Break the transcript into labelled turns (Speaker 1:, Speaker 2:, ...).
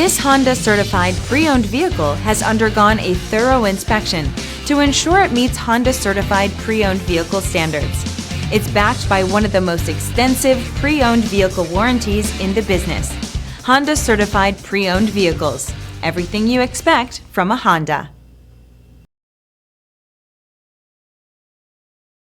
Speaker 1: This Honda certified pre-owned vehicle has undergone a thorough inspection to ensure it meets Honda certified pre-owned vehicle standards. It's backed by one of the most extensive pre-owned vehicle warranties in the business. Honda certified pre-owned vehicles. Everything you expect from a Honda.